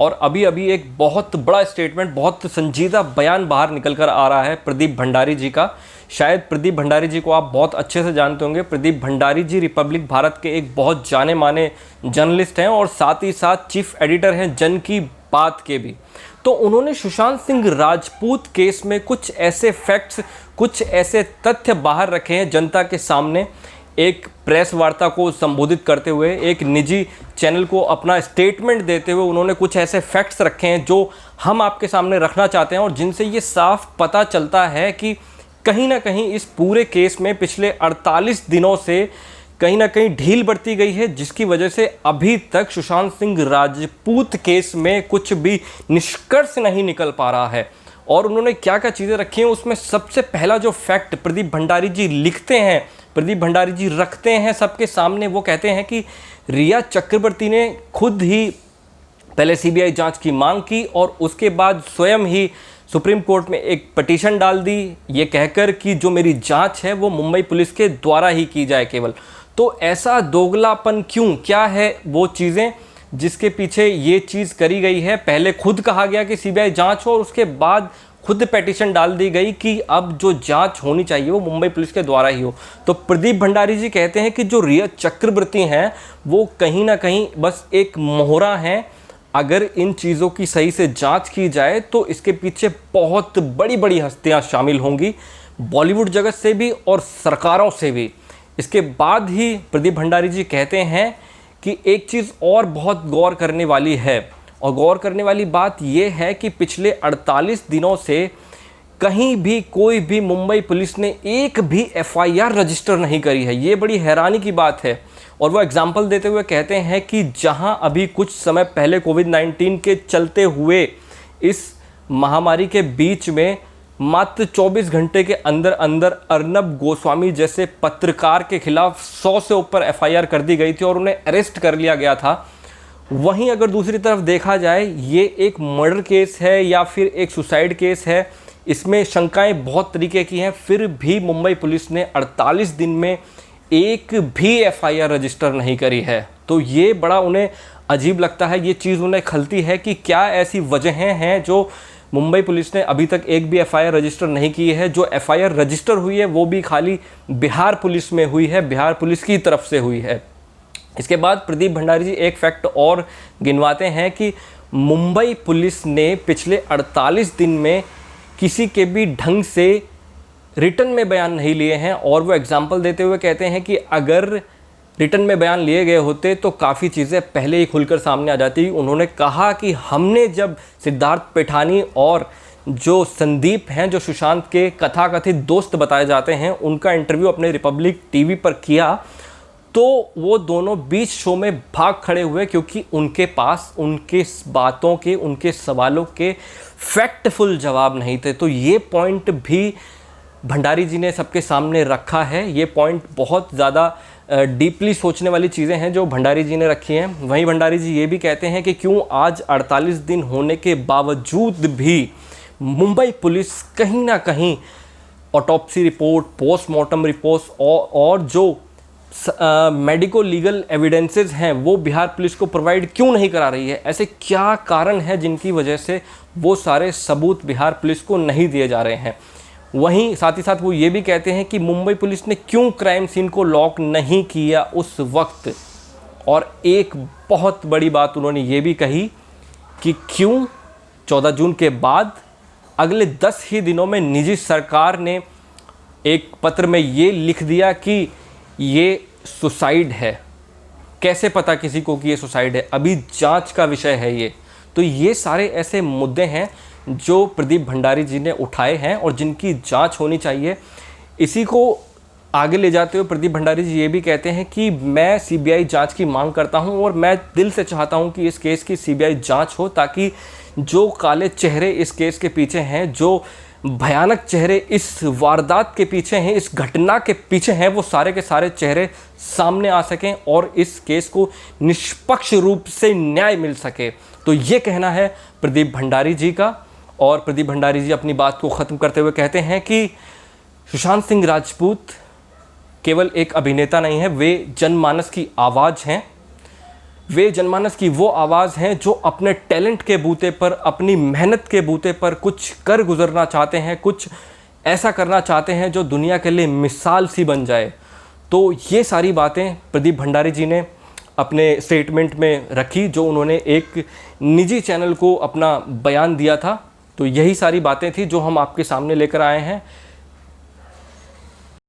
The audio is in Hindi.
और अभी अभी एक बहुत बड़ा स्टेटमेंट, बहुत संजीदा बयान बाहर निकल कर आ रहा है प्रदीप भंडारी जी का। शायद प्रदीप भंडारी जी को आप बहुत अच्छे से जानते होंगे। प्रदीप भंडारी जी रिपब्लिक भारत के एक बहुत जाने माने जर्नलिस्ट हैं और साथ ही साथ चीफ एडिटर हैं जन की बात के भी। तो उन्होंने सुशांत सिंह राजपूत केस में कुछ ऐसे फैक्ट्स, कुछ ऐसे तथ्य बाहर रखे हैं जनता के सामने। एक प्रेस वार्ता को संबोधित करते हुए, एक निजी चैनल को अपना स्टेटमेंट देते हुए उन्होंने कुछ ऐसे फैक्ट्स रखे हैं जो हम आपके सामने रखना चाहते हैं और जिनसे ये साफ पता चलता है कि कहीं ना कहीं इस पूरे केस में पिछले 48 दिनों से कहीं ना कहीं ढील बरती गई है, जिसकी वजह से अभी तक सुशांत सिंह राजपूत केस में कुछ भी निष्कर्ष नहीं निकल पा रहा है। और उन्होंने क्या क्या चीज़ें रखी हैं, उसमें सबसे पहला जो फैक्ट प्रदीप भंडारी जी लिखते हैं, प्रदीप भंडारी जी रखते हैं सबके सामने, वो कहते हैं कि रिया चक्रवर्ती ने खुद ही पहले सीबीआई जांच की मांग की और उसके बाद स्वयं ही सुप्रीम कोर्ट में एक पिटीशन डाल दी, ये कहकर कि जो मेरी जांच है वो मुंबई पुलिस के द्वारा ही की जाए केवल। तो ऐसा दोगलापन क्यों, क्या है वो चीज़ें जिसके पीछे ये चीज़ करी गई है? पहले खुद कहा गया कि सीबीआई जांच हो और उसके बाद खुद पिटीशन डाल दी गई कि अब जो जांच होनी चाहिए वो मुंबई पुलिस के द्वारा ही हो। तो प्रदीप भंडारी जी कहते हैं कि जो रिया चक्रवर्ती हैं वो कहीं ना कहीं बस एक मोहरा हैं। अगर इन चीज़ों की सही से जांच की जाए तो इसके पीछे बहुत बड़ी बड़ी हस्तियां शामिल होंगी, बॉलीवुड जगत से भी और सरकारों से भी। इसके बाद ही प्रदीप भंडारी जी कहते हैं कि एक चीज़ और बहुत गौर करने वाली है, और गौर करने वाली बात यह है कि पिछले 48 दिनों से कहीं भी कोई भी मुंबई पुलिस ने एक भी एफआईआर रजिस्टर नहीं करी है। ये बड़ी हैरानी की बात है। और वो एग्जाम्पल देते हुए कहते हैं कि जहां अभी कुछ समय पहले कोविड-19 के चलते हुए इस महामारी के बीच में मात्र 24 घंटे के अंदर अंदर अर्नब गोस्वामी जैसे पत्रकार के खिलाफ 100 से ऊपर एफआईआर कर दी गई थी और उन्हें अरेस्ट कर लिया गया था, वहीं अगर दूसरी तरफ देखा जाए ये एक मर्डर केस है या फिर एक सुसाइड केस है, इसमें शंकाएं बहुत तरीके की हैं, फिर भी मुंबई पुलिस ने 48 दिन में एक भी एफआईआर रजिस्टर नहीं करी है। तो ये बड़ा उन्हें अजीब लगता है, ये चीज़ उन्हें खलती है कि क्या ऐसी वजहें हैं जो मुंबई पुलिस ने अभी तक एक भी एफआईआर रजिस्टर नहीं की है। जो एफआईआर रजिस्टर हुई है वो भी खाली बिहार पुलिस में हुई है, बिहार पुलिस की तरफ से हुई है। इसके बाद प्रदीप भंडारी जी एक फैक्ट और गिनवाते हैं कि मुंबई पुलिस ने पिछले 48 दिन में किसी के भी ढंग से रिटर्न में बयान नहीं लिए हैं। और वो एग्जाम्पल देते हुए कहते हैं कि अगर रिटर्न में बयान लिए गए होते तो काफ़ी चीज़ें पहले ही खुलकर सामने आ जाती। उन्होंने कहा कि हमने जब सिद्धार्थ पिठानी और जो संदीप हैं, जो सुशांत के कथाकथित दोस्त बताए जाते हैं, उनका इंटरव्यू अपने रिपब्लिक टीवी पर किया तो वो दोनों बीच शो में भाग खड़े हुए, क्योंकि उनके पास उनके बातों के, उनके सवालों के फैक्टफुल जवाब नहीं थे। तो ये पॉइंट भी भंडारी जी ने सबके सामने रखा है। ये पॉइंट बहुत ज़्यादा डीपली सोचने वाली चीज़ें हैं जो भंडारी जी ने रखी हैं। वहीं भंडारी जी ये भी कहते हैं कि क्यों आज 48 दिन होने के बावजूद भी मुंबई पुलिस कहीं ना कहीं ऑटोप्सी रिपोर्ट, पोस्टमार्टम रिपोर्ट्स और जो मेडिको लीगल एविडेंसेस हैं वो बिहार पुलिस को प्रोवाइड क्यों नहीं करा रही है। ऐसे क्या कारण है जिनकी वजह से वो सारे सबूत बिहार पुलिस को नहीं दिए जा रहे हैं। वहीं साथ ही साथ वो ये भी कहते हैं कि मुंबई पुलिस ने क्यों क्राइम सीन को लॉक नहीं किया उस वक्त। और एक बहुत बड़ी बात उन्होंने ये भी कही कि क्यों 14 जून के बाद अगले 10 ही दिनों में निजी सरकार ने एक पत्र में ये लिख दिया कि ये सुसाइड है। कैसे पता किसी को कि ये सुसाइड है? अभी जांच का विषय है ये। तो ये सारे ऐसे मुद्दे हैं जो प्रदीप भंडारी जी ने उठाए हैं और जिनकी जांच होनी चाहिए। इसी को आगे ले जाते हुए प्रदीप भंडारी जी ये भी कहते हैं कि मैं सीबीआई जांच की मांग करता हूं और मैं दिल से चाहता हूं कि इस केस की सीबीआई जांच हो, ताकि जो काले चेहरे इस केस के पीछे हैं, जो भयानक चेहरे इस वारदात के पीछे हैं, इस घटना के पीछे हैं, वो सारे के सारे चेहरे सामने आ सकें और इस केस को निष्पक्ष रूप से न्याय मिल सके। तो ये कहना है प्रदीप भंडारी जी का। और प्रदीप भंडारी जी अपनी बात को ख़त्म करते हुए कहते हैं कि सुशांत सिंह राजपूत केवल एक अभिनेता नहीं है, वे जनमानस की आवाज़ हैं। वे जनमानस की वो आवाज़ हैं जो अपने टैलेंट के बूते पर, अपनी मेहनत के बूते पर कुछ कर गुजरना चाहते हैं, कुछ ऐसा करना चाहते हैं जो दुनिया के लिए मिसाल सी बन जाए। तो ये सारी बातें प्रदीप भंडारी जी ने अपने स्टेटमेंट में रखी, जो उन्होंने एक निजी चैनल को अपना बयान दिया था। तो यही सारी बातें थी जो हम आपके सामने लेकर आए हैं।